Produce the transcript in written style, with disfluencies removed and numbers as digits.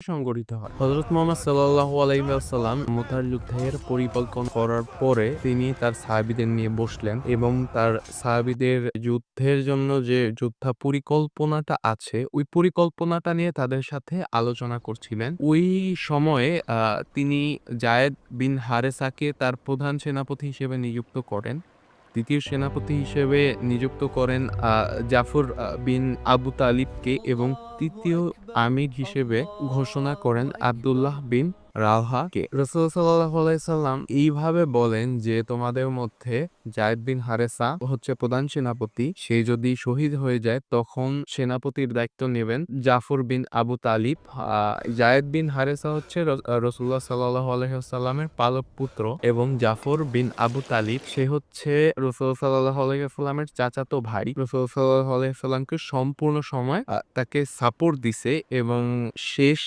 সংগঠিত হয়। হযরত মুহাম্মদ সাল্লাল্লাহু আলাইহি ওয়াসাল্লাম মুতার যুদ্ধের পরিকল্পনা করার পরে তিনি তার সাহাবীদের নিয়ে বসলেন এবং তার সাহাবীদের যুদ্ধের জন্য যে যুদ্ধা পরিকল্পনাটা আছে, ওই পরিকল্পনাটা নিয়ে তাদের সাথে আলোচনা করছিলেন। ওই সময়ে তিনি যায়েদ বিন হারেসাকে তার প্রধান সেনাপতি হিসেবে নিযুক্ত করেন। ২য় সেনাপতি হিসেবে নিযুক্ত করেন জাফর বিন আবু তালিবকে এবং ৩য় আমির হিসেবে ঘোষণা করেন আব্দুল্লাহ বিন রাওহাকে। রাসূল সাল্লাল্লাহু আলাইহি সাল্লাম এইভাবে বলেন যে, তোমাদের মধ্যে যায়েদ বিন হারেসা হচ্ছে প্রধান সেনাপতি। সে যদি শহীদ হয়ে যায় তখন সেনাপতির দায়িত্ব নেবেন জাফর বিন আবু তালিব। যায়েদ বিন হারেসা হচ্ছে রাসূলুল্লাহ সাল্লাল্লাহু আলাইহি ওয়াসাল্লামের পালক পুত্র এবং জাফর বিন আবু তালিব সে হচ্ছে রাসূল সাল্লাল্লাহু আলাইহি ওয়াসাল্লামের চাচাতো ভাই। রাসূল সাল্লাল্লাহু আলাইহি ওয়াসাল্লামকে সম্পূর্ণ সময় তাকে সাপোর্ট দিছে এবং শেষ